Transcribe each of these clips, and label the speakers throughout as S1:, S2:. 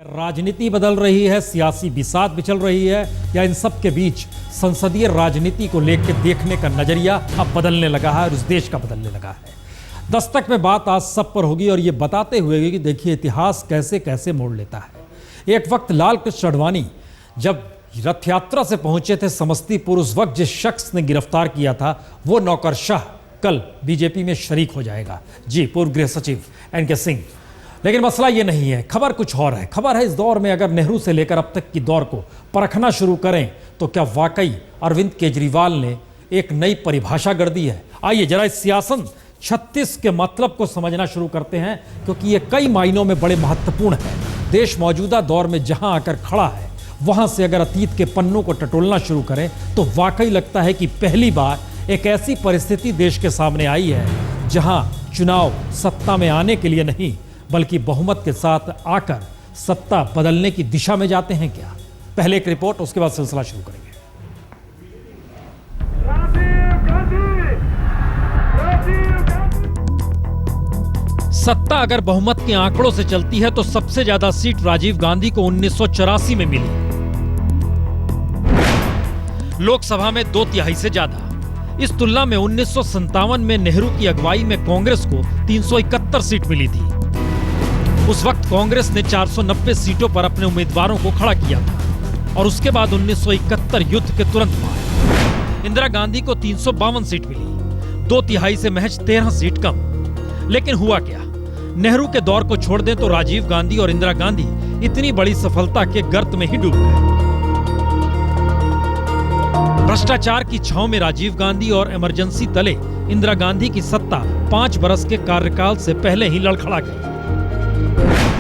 S1: राजनीति बदल रही है, सियासी बिसात बिछल रही है, या इन सब के बीच संसदीय राजनीति को लेकर देखने का नजरिया अब बदलने लगा है और उस देश का बदलने लगा है। दस्तक में बात आज सब पर होगी और ये बताते हुए कि देखिए इतिहास कैसे कैसे मोड़ लेता है। एक वक्त लाल कृष्ण आडवाणी जब रथ यात्रा से पहुंचे थे समस्तीपुर, उस वक्त जिस शख्स ने गिरफ्तार किया था वो नौकरशाह कल बीजेपी में शरीक हो जाएगा। जी, पूर्व गृह सचिव एनके सिंह। लेकिन मसला ये नहीं है, खबर कुछ और है। खबर है इस दौर में अगर नेहरू से लेकर अब तक की दौर को परखना शुरू करें तो क्या वाकई अरविंद केजरीवाल ने एक नई परिभाषा गढ़ दी है। आइए जरा इस सियासन 36 के मतलब को समझना शुरू करते हैं, क्योंकि ये कई मायनों में बड़े महत्वपूर्ण है। देश मौजूदा दौर में जहां आकर खड़ा है वहां से अगर अतीत के पन्नों को टटोलना शुरू करें तो वाकई लगता है कि पहली बार एक ऐसी परिस्थिति देश के सामने आई है जहां चुनाव सत्ता में आने के लिए नहीं बल्कि बहुमत के साथ आकर सत्ता बदलने की दिशा में जाते हैं। क्या पहले एक रिपोर्ट, उसके बाद सिलसिला शुरू करेंगे। सत्ता अगर बहुमत के आंकड़ों से चलती है तो सबसे ज्यादा सीट राजीव गांधी को 1984 में मिली, लोकसभा में 2/3 से ज्यादा। इस तुलना में 1957 में नेहरू की अगुवाई में कांग्रेस को 371 सीट मिली थी। उस वक्त कांग्रेस ने 490 सीटों पर अपने उम्मीदवारों को खड़ा किया था और उसके बाद 1971 युद्ध के तुरंत बाद इंदिरा गांधी को 352 सीट मिली, 2/3 से महज 13 सीट कम। लेकिन हुआ क्या, नेहरू के दौर को छोड़ दें तो राजीव गांधी और इंदिरा गांधी इतनी बड़ी सफलता के गर्त में ही डूब गए। भ्रष्टाचार की छांव में राजीव गांधी और इमरजेंसी तले इंदिरा गांधी की सत्ता 5 बरस के कार्यकाल से पहले ही लड़खड़ा गई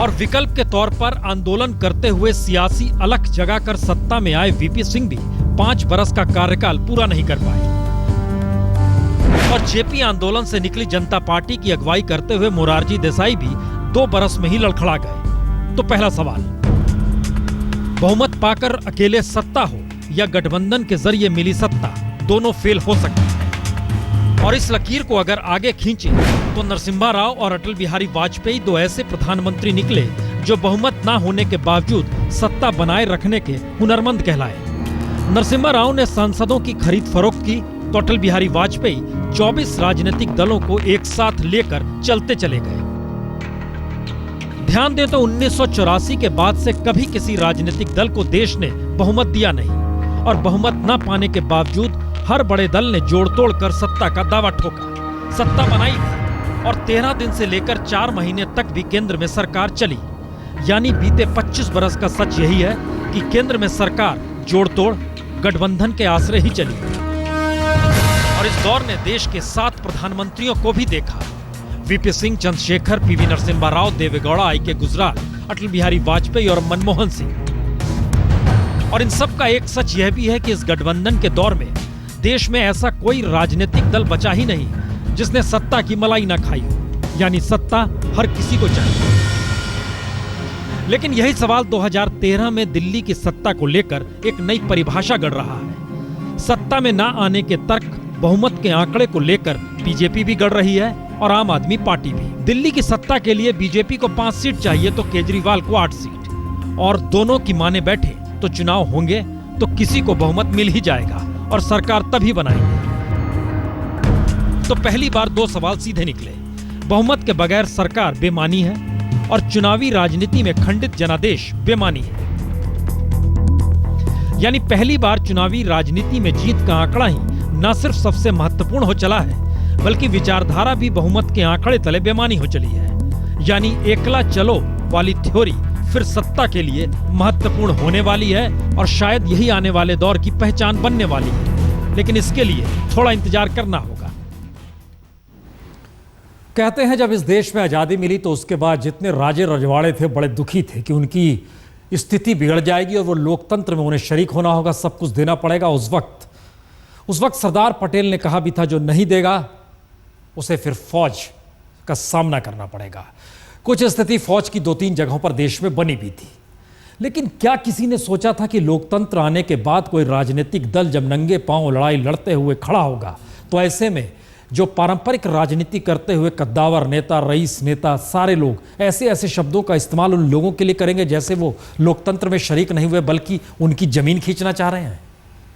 S1: और विकल्प के तौर पर आंदोलन करते हुए सियासी अलख जगाकर सत्ता में आए वीपी सिंह भी 5 बरस का कार्यकाल पूरा नहीं कर पाए और जेपी आंदोलन से निकली जनता पार्टी की अगुवाई करते हुए मोरारजी देसाई भी 2 बरस में ही लड़खड़ा गए। तो पहला सवाल, बहुमत पाकर अकेले सत्ता हो या गठबंधन के जरिए मिली सत्ता, दोनों फेल हो सकती है। और इस लकीर को अगर आगे खींचे तो नरसिम्हा राव और अटल बिहारी वाजपेयी 2 ऐसे प्रधानमंत्री निकले जो बहुमत ना होने के बावजूद सत्ता बनाए रखने के हुनरमंद कहलाए। नरसिम्हा राव ने सांसदों की खरीद फरोख्त की तो अटल बिहारी वाजपेयी 24 राजनीतिक दलों को एक साथ लेकर चलते चले गए। ध्यान दें तो 1984 के बाद से कभी किसी राजनीतिक दल को देश ने बहुमत दिया नहीं और बहुमत न पाने के बावजूद हर बड़े दल ने जोड़ तोड़ कर सत्ता का दावा ठोका, सत्ता बनाई थी और 13 दिन से लेकर 4 महीने तक भी केंद्र में सरकार चली। यानी बीते 25 बरस का सच यही है कि केंद्र में सरकार जोड़ तोड़ गठबंधन के आश्रय ही चली और इस दौर ने देश के 7 प्रधानमंत्रियों को भी देखा। VP Singh, Chandrashekhar, PV Narasimha Rao, Deve Gowda, IK. Gujral, Atal Bihari Vajpayee और मनमोहन सिंह। और इन सब का एक सच यह भी है कि इस गठबंधन के दौर में देश में ऐसा कोई राजनीतिक दल बचा ही नहीं जिसने सत्ता की मलाई न खाई हो, यानी सत्ता हर किसी को चाहिए। लेकिन यही सवाल 2013 में दिल्ली की सत्ता को लेकर एक नई परिभाषा गढ़ रहा है। सत्ता में ना आने के तर्क बहुमत के आंकड़े को लेकर बीजेपी भी गढ़ रही है और आम आदमी पार्टी भी। दिल्ली की सत्ता के लिए बीजेपी को 5 सीट चाहिए तो केजरीवाल को 8 सीट, और दोनों की माने बैठे तो चुनाव होंगे तो किसी को बहुमत मिल ही जाएगा और सरकार तभी बनाएंगे। तो पहली बार 2 सवाल सीधे निकले, बहुमत के बगैर सरकार बेमानी है और चुनावी राजनीति में खंडित जनादेश बेमानी है। यानी पहली बार चुनावी राजनीति में जीत का आंकड़ा ही न सिर्फ सबसे महत्वपूर्ण हो चला है बल्कि विचारधारा भी बहुमत के आंकड़े तले बेमानी हो चली है। यानी एकला चलो वाली थ्योरी फिर सत्ता के लिए महत्वपूर्ण होने वाली है और शायद यही आने वाले दौर की पहचान बनने वाली है। लेकिन इसके लिए थोड़ा इंतजार करना होगा। कहते हैं जब इस देश में आजादी मिली तो उसके बाद जितने राजे रजवाड़े थे बड़े दुखी थे कि उनकी स्थिति बिगड़ जाएगी और वो लोकतंत्र में उन्हें शरीक होना होगा, सब कुछ देना पड़ेगा। उस वक्त सरदार पटेल ने कहा भी था जो नहीं देगा उसे फिर फौज का सामना करना पड़ेगा। कुछ स्थिति फौज की 2-3 जगहों पर देश में बनी भी थी। लेकिन क्या किसी ने सोचा था कि लोकतंत्र आने के बाद कोई राजनीतिक दल जब नंगे पांव लड़ाई लड़ते हुए खड़ा होगा तो ऐसे में जो पारंपरिक राजनीति करते हुए कद्दावर नेता, रईस नेता, सारे लोग ऐसे ऐसे शब्दों का इस्तेमाल उन लोगों के लिए करेंगे जैसे वो लोकतंत्र में शरीक नहीं हुए बल्कि उनकी जमीन खींचना चाह रहे हैं।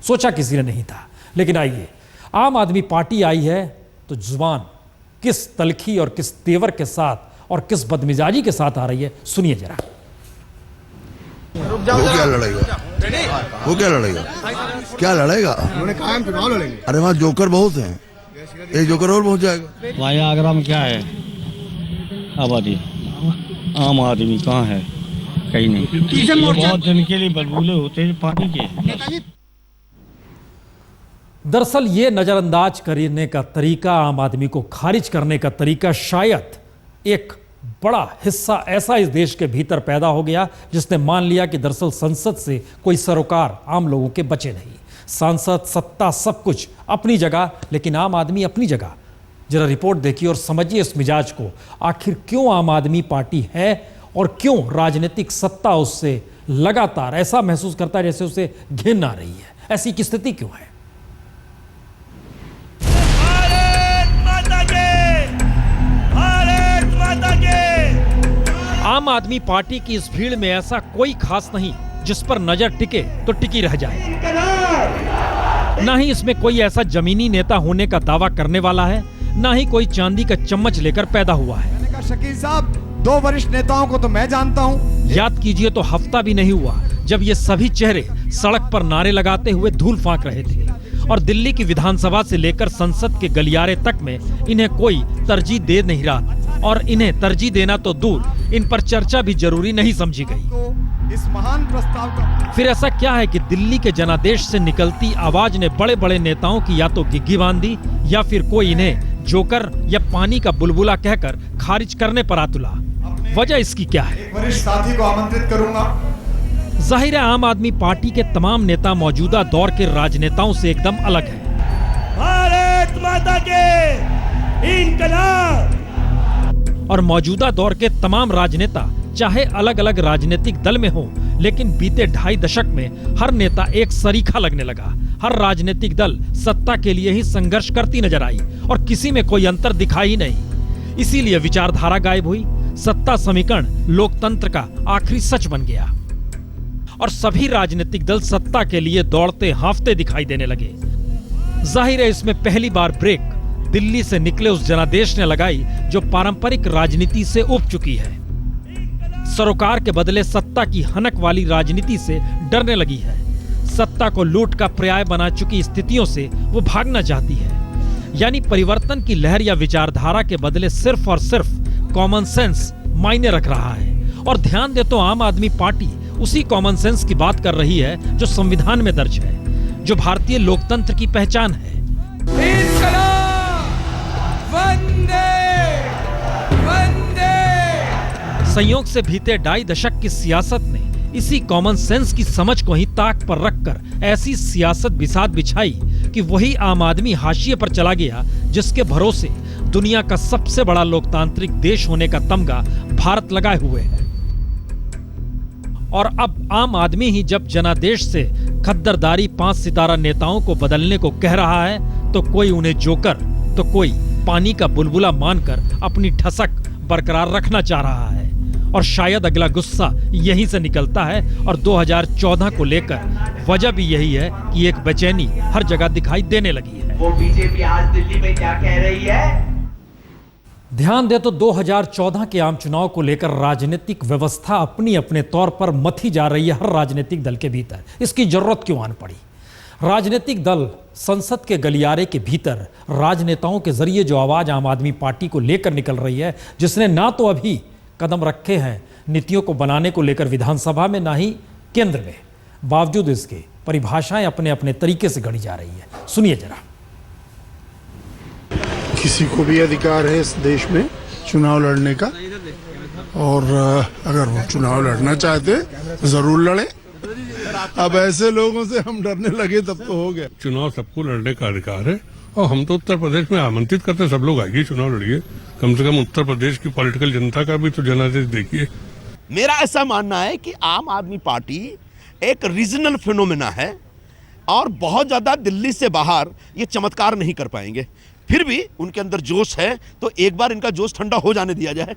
S1: सोचा किसी ने नहीं था। लेकिन आइए, आम आदमी पार्टी आई है तो जुबान किस तलखी और किस तेवर के साथ और किस बदमिजाजी के साथ आ रही है, सुनिए जरा।
S2: वो क्या लड़ेगा? वो क्या लड़ेगा? क्या लड़ेगा?
S3: उन्होंने कहा हम चुनाव लड़ेंगे।
S2: अरे वहाँ जोकर बहुत हैं, एक जोकर और पहुंच जाएगा।
S4: भाई आगरा में क्या है आबादी? आम आदमी कहाँ है? कहीं नहीं। ये बहुत दिन के लिए बलबूले होते हैं पानी के।
S1: दरअसल ये नजरअंदाज करने का तरीका, आम आदमी को खारिज करने का तरीका, शायद एक बड़ा हिस्सा ऐसा इस देश के भीतर पैदा हो गया जिसने मान लिया कि दरअसल संसद से कोई सरोकार आम लोगों के बचे नहीं। सांसद, सत्ता, सब कुछ अपनी जगह, लेकिन आम आदमी अपनी जगह। जरा रिपोर्ट देखिए और समझिए इस मिजाज को। आखिर क्यों आम आदमी पार्टी है और क्यों राजनीतिक सत्ता उससे लगातार ऐसा महसूस करता है जैसे उसे घिन आ रही है। ऐसी की स्थिति क्यों है? आम आदमी पार्टी की इस भीड़ में ऐसा कोई खास नहीं जिस पर नजर टिके तो टिकी रह जाए। ना ही इसमें कोई ऐसा जमीनी नेता होने का दावा करने वाला है, ना ही कोई चांदी का चम्मच लेकर पैदा हुआ है।
S3: शकील साहब, 2 वरिष्ठ नेताओं को तो मैं जानता हूं।
S1: याद कीजिए तो हफ्ता भी नहीं हुआ जब ये सभी चेहरे सड़क पर नारे लगाते हुए धूल फांक रहे थे और दिल्ली की विधानसभा से लेकर संसद के गलियारे तक में इन्हें कोई तरजीह दे नहीं रहा और इन्हें तरजीह देना तो दूर, इन पर चर्चा भी जरूरी नहीं समझी गई।
S3: इस महान प्रस्ताव का
S1: फिर ऐसा क्या है कि दिल्ली के जनादेश से निकलती आवाज ने बड़े बड़े नेताओं की या तो गिग्गी बांध दी या फिर कोई इन्हें जोकर या पानी का बुलबुला कहकर खारिज करने पर आ तुला। वजह इसकी क्या है?
S3: वरिष्ठ साथी को आमंत्रित करूंगा।
S1: जाहिर है आम आदमी पार्टी के तमाम नेता मौजूदा दौर के राजनेताओं से एकदम अलग है।
S5: भारत माता के इंकलाब।
S1: और मौजूदा दौर के तमाम राजनेता चाहे अलग अलग राजनीतिक दल में हो, लेकिन बीते 2.5 दशक में हर नेता एक सरीखा लगने लगा। हर राजनीतिक दल सत्ता के लिए ही संघर्ष करती नजर आई और किसी में कोई अंतर दिखाई नहीं। इसीलिए विचारधारा गायब हुई, सत्ता समीकरण लोकतंत्र का आखिरी सच बन गया और सभी राजनीतिक दल सत्ता के लिए दौड़ते हांफते दिखाई देने लगे। जाहिर है इसमें पहली बार ब्रेक दिल्ली से निकले उस जनादेश ने लगाई जो पारंपरिक राजनीति से उब चुकी है। सरोकार के बदले सत्ता की हनक वाली राजनीति से डरने लगी है। सत्ता को लूट का पर्याय बना चुकी स्थितियों से वो भागना चाहती है। यानी परिवर्तन की लहर या विचारधारा के बदले सिर्फ और सिर्फ कॉमन सेंस मायने रख रहा है। और ध्यान दे तो आम आदमी पार्टी उसी कॉमन सेंस की बात कर रही है जो संविधान में दर्ज है, जो भारतीय लोकतंत्र की पहचान है। संयोग से बीते 2.5 दशक की सियासत ने इसी कॉमन सेंस की समझ को ही ताक पर रखकर ऐसी सियासत बिसात बिछाई कि वही आम आदमी हाशिए पर चला गया जिसके भरोसे दुनिया का सबसे बड़ा लोकतांत्रिक देश होने का तमगा भारत लगाए हुए है। और अब आम आदमी ही जब जनादेश से खद्दरदारी 5 सितारा नेताओं को बदलने को कह रहा है तो कोई उन्हें जोकर तो कोई पानी का बुलबुला मानकर अपनी ठसक बरकरार रखना चाह रहा है। और शायद अगला गुस्सा यहीं से निकलता है और 2014 को लेकर वजह भी यही है कि एक बेचैनी हर जगह दिखाई देने लगी है।
S5: वो बीजेपी आज दिल्ली में क्या कह रही है?
S1: ध्यान दे तो 2014 के आम चुनाव को लेकर राजनीतिक व्यवस्था अपनी अपने तौर पर मथी जा रही है हर राजनीतिक दल के भीतर। इसकी जरूरत क्यों आन पड़ी? राजनीतिक दल संसद के गलियारे के भीतर राजनेताओं के जरिए जो आवाज आम आदमी पार्टी को लेकर निकल रही है, जिसने ना तो अभी कदम रखे हैं नीतियों को बनाने को लेकर विधानसभा में, ना ही केंद्र में, बावजूद इसके परिभाषाएं अपने अपने तरीके से गढ़ी जा रही है। सुनिए जरा।
S6: किसी को भी अधिकार है इस देश में चुनाव लड़ने का, और अगर वो चुनाव लड़ना चाहते जरूर लड़े। अब ऐसे लोगों से हम डरने लगे तब तो हो गया।
S7: चुनाव सबको लड़ने का अधिकार है और हम तो उत्तर प्रदेश में आमंत्रित करते सब लोग आइए चुनाव लड़िए। कम से कम उत्तर प्रदेश की पॉलिटिकल जनता का भी तो जनादेश देखिए।
S8: मेरा ऐसा मानना है कि आम आदमी पार्टी एक रीजनल फिनोमेना है और बहुत ज़्यादा दिल्ली से बाहर ये चमत्कार नहीं कर पाएंगे। फिर भी उनके अंदर जोश है, तो एक बार इनका जोश ठंडा हो जाने दिया जाए।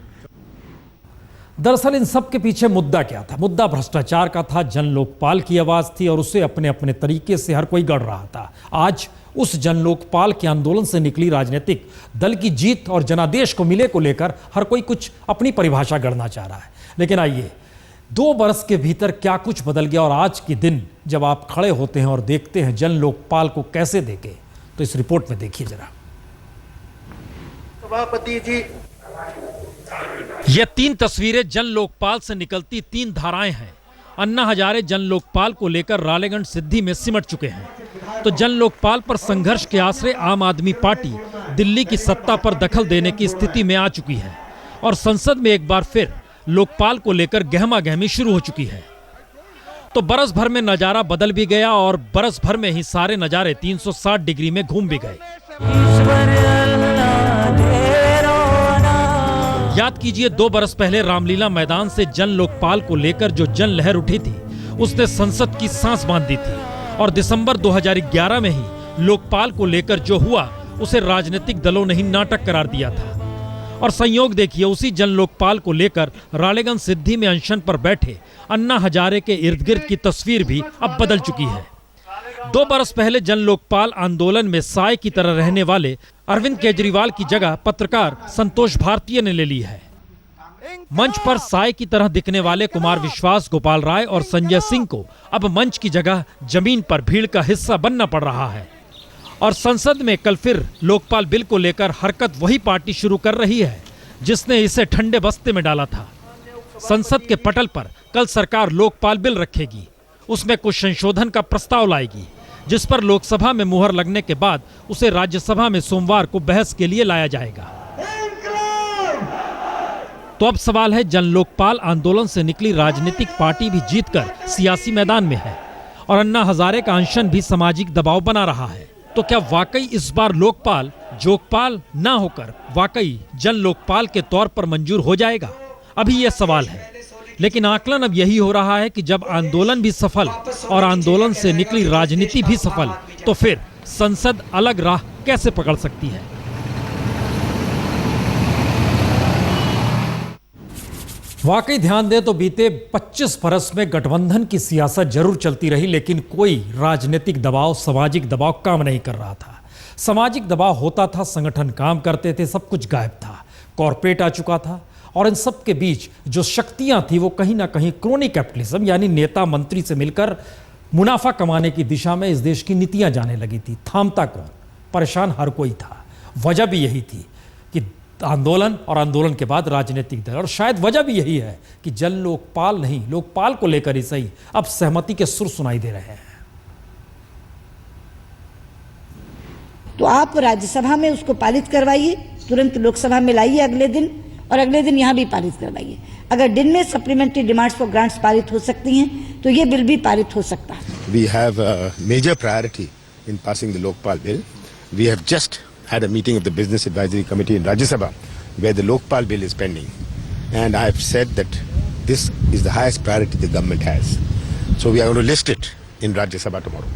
S1: दरअसल इन सब के पीछे मुद्दा क्या था? मुद्दा भ्रष्टाचार का था। जन लोकपाल की आवाज थी और उसे अपने अपने तरीके से हर कोई गढ़ रहा था। आज उस जन लोकपाल के आंदोलन से निकली राजनीतिक दल की जीत और जनादेश को मिले को लेकर हर कोई कुछ अपनी परिभाषा गढ़ना चाह रहा है। लेकिन आइए, 2 बरस के भीतर क्या कुछ बदल गया और आज के दिन जब आप खड़े होते हैं और देखते हैं जन लोकपाल को कैसे देखे, तो इस रिपोर्ट में देखिए जरा।
S9: सभापति जी,
S1: ये 3 तस्वीरें जन लोकपाल से निकलती 3 धाराएं हैं। अन्ना हजारे जन लोकपाल को लेकर रालेगंज सिद्धि में सिमट चुके हैं। तो जन लोकपाल पर संघर्ष के आसरे आम आदमी पार्टी दिल्ली की सत्ता पर दखल देने की स्थिति में आ चुकी है और संसद में एक बार फिर लोकपाल को लेकर गहमा गहमी शुरू हो चुकी है। तो बरस भर में नजारा बदल भी गया और बरस भर में ही सारे नजारे 360 डिग्री में घूम भी गए। याद कीजिए, 2 बरस पहले रामलीला मैदान से जन लोकपाल को लेकर जो जन लहर उठी थी उसने संसद की सांस बांध दी थी और दिसंबर 2011 में ही लोकपाल को लेकर जो हुआ उसे राजनीतिक दलों ने ही नाटक करार दिया था। और संयोग देखिए, उसी जन लोकपाल को लेकर रालेगंज सिद्धि में अनशन पर बैठे अन्ना हजारे के इर्द गिर्द की तस्वीर भी अब बदल चुकी है। 2 बरस पहले जन लोकपाल आंदोलन में साय की तरह रहने वाले अरविंद केजरीवाल की जगह पत्रकार संतोष भारतीय ने ले ली है। मंच पर साय की तरह दिखने वाले कुमार विश्वास, गोपाल राय और संजय सिंह को अब मंच की जगह जमीन पर भीड़ का हिस्सा बनना पड़ रहा है। और संसद में कल फिर लोकपाल बिल को लेकर हरकत वही पार्टी शुरू कर रही है जिसने इसे ठंडे बस्ते में डाला था। संसद के पटल पर कल सरकार लोकपाल बिल रखेगी। उसमें कुछ संशोधन का प्रस्ताव लाएगी जिस पर लोकसभा में मुहर लगने के बाद उसे राज्यसभा में सोमवार को बहस के लिए लाया जाएगा। तो अब सवाल है, जन लोकपाल आंदोलन से निकली राजनीतिक पार्टी भी जीतकर सियासी मैदान में है और अन्ना हजारे का अनशन भी सामाजिक दबाव बना रहा है। तो क्या वाकई इस बार लोकपाल जोगपाल ना होकर वाकई जन लोकपाल के तौर पर मंजूर हो जाएगा? अभी यह सवाल है। लेकिन आकलन अब यही हो रहा है कि जब आंदोलन भी सफल और आंदोलन से निकली राजनीति भी सफल, तो फिर संसद अलग राह कैसे पकड़ सकती है? वाकई ध्यान दें तो बीते 25 बरस में गठबंधन की सियासत जरूर चलती रही, लेकिन कोई राजनीतिक दबाव, सामाजिक दबाव काम नहीं कर रहा था। सामाजिक दबाव होता था, संगठन काम करते थे, सब कुछ गायब था। कॉर्पोरेट आ चुका था और इन सब के बीच जो शक्तियां थी वो कहीं ना कहीं क्रोनी कैपिटलिज्म यानी नेता मंत्री से मिलकर मुनाफा कमाने की दिशा में इस देश की नीतियां जाने लगी थी। थामता कौन? परेशान हर कोई था। वजह भी यही थी कि आंदोलन और आंदोलन के बाद राजनीतिक दल, और शायद वजह भी यही है कि जन लोकपाल नहीं, लोकपाल को लेकर ही सही अब सहमति के सुर सुनाई दे रहे हैं।
S10: तो आप राज्यसभा में उसको पारित करवाइए, तुरंत लोकसभा में लाइए अगले दिन, और अगले दिन यहाँ भी पारित करवाइए। अगर दिन में सप्लीमेंट्री डिमांड्स फॉर ग्रांट्स पारित हो सकती हैं तो ये बिल भी पारित हो सकता है।
S11: We have a major priority in passing the Lokpal bill. We have just had a meeting of the Business Advisory Committee in Rajya Sabha where the Lokpal bill is pending, and I have said that this is the highest priority the government has. So we are going to list it in Rajya Sabha tomorrow.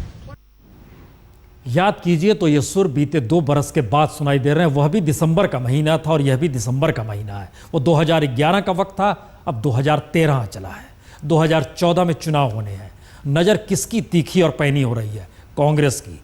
S1: याद कीजिए तो ये सुर बीते 2 बरस के बाद सुनाई दे रहे हैं। वह भी दिसंबर का महीना था और यह भी दिसंबर का महीना है। वो 2011 का वक्त था, अब 2013 चला है। 2014 में चुनाव होने हैं। नज़र किसकी तीखी और पैनी हो रही है? कांग्रेस की।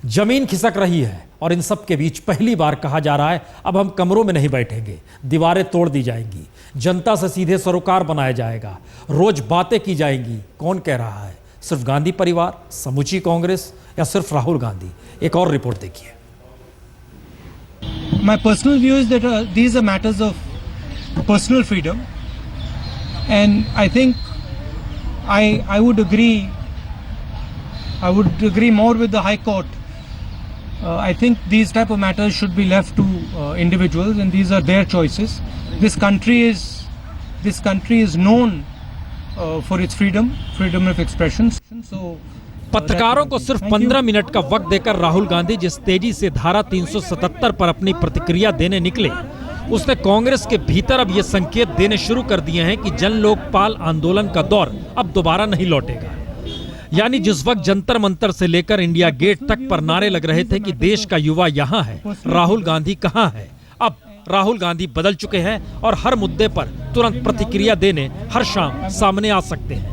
S1: जमीन खिसक रही है और इन सब के बीच पहली बार कहा जा रहा है अब हम कमरों में नहीं बैठेंगे, दीवारें तोड़ दी जाएंगी, जनता से सीधे सरोकार बनाया जाएगा, रोज बातें की जाएंगी। कौन कह रहा है? सिर्फ गांधी परिवार, समूची कांग्रेस या सिर्फ राहुल गांधी? एक और रिपोर्ट देखिए।
S12: My personal view is that these are matters of personal freedom, and I think I would agree more with the High Court. I think these type of matters should be left to individuals, and these are their choices. This country is known for its freedom of expression. So
S1: पत्रकारों को सिर्फ 15 minute का वक्त देकर राहुल गांधी जिस तेजी से धारा 377 पर अपनी प्रतिक्रिया देने निकले, उसने कांग्रेस के भीतर अब ये संकेत देने शुरू कर दिए हैं कि जन लोकपाल आंदोलन का दौर अब दोबारा नहीं लौटेगा। यानी जिस वक्त जंतर मंतर से लेकर इंडिया गेट तक पर नारे लग रहे थे कि देश का युवा यहाँ है, राहुल गांधी कहाँ है, अब राहुल गांधी बदल चुके हैं और हर मुद्दे पर तुरंत प्रतिक्रिया देने हर शाम सामने आ सकते हैं।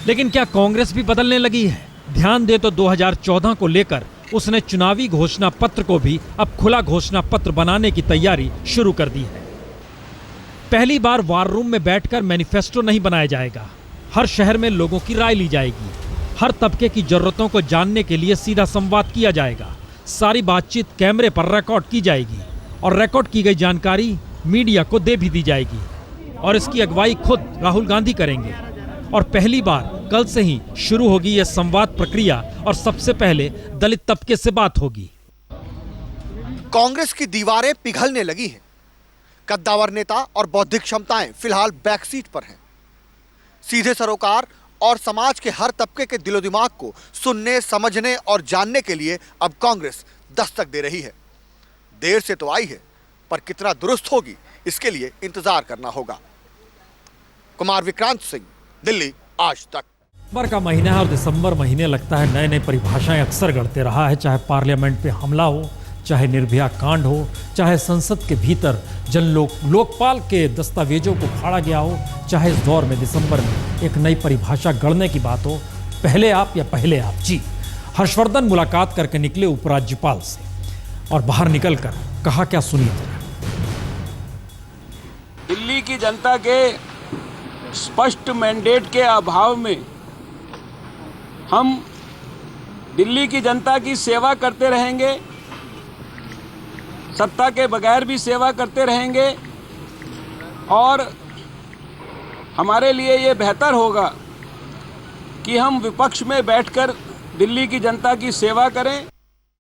S1: लेकिन क्या कांग्रेस भी बदलने लगी है? ध्यान दे तो 2014 को लेकर उसने चुनावी घोषणा पत्र को भी अब खुला घोषणा पत्र बनाने की तैयारी शुरू कर दी है। पहली बार वार रूम में बैठकर मैनिफेस्टो नहीं बनाया जाएगा। हर शहर में लोगों की राय ली जाएगी। हर तबके की जरूरतों को जानने के लिए सीधा संवाद किया जाएगा। सारी बातचीत कैमरे पर रिकॉर्ड की जाएगी और रिकॉर्ड की गई जानकारी मीडिया को दे भी दी जाएगी और इसकी अगुवाई खुद राहुल गांधी करेंगे। और पहली बार कल से ही शुरू होगी यह संवाद प्रक्रिया और सबसे पहले दलित तबके से बात होगी।
S9: कांग्रेस की दीवारें पिघलने लगी हैं। कद्दावर नेता और बौद्धिक क्षमताएं फिलहाल बैकसीट पर हैं। सीधे सरोकार और समाज के हर तबके के दिलो दिमाग को सुनने, समझने और जानने के लिए अब कांग्रेस दस्तक दे रही है। देर से तो आई है, पर कितना दुरुस्त होगी इसके लिए इंतजार करना होगा। कुमार विक्रांत सिंह, दिल्ली, आज तक।
S1: दिसंबर का महीना है और दिसंबर महीने लगता है नए नए परिभाषाएं अक्सर गढ़ते रहा है। चाहे पार्लियामेंट पे हमला हो, चाहे निर्भया कांड हो, चाहे संसद के भीतर लोकपाल के दस्तावेजों को फाड़ा गया हो, चाहे इस दौर में दिसंबर में एक नई परिभाषा गढ़ने की बात हो। पहले आप या पहले आप? जी, हर्षवर्धन मुलाकात करके निकले उपराज्यपाल से और बाहर निकलकर कहा क्या, सुनिए जरा।
S13: दिल्ली की जनता के स्पष्ट मैंडेट के अभाव में हम दिल्ली की जनता की सेवा करते रहेंगे, सत्ता के बगैर भी सेवा करते रहेंगे और हमारे लिए ये बेहतर होगा कि हम विपक्ष में बैठकर दिल्ली की जनता की सेवा करें।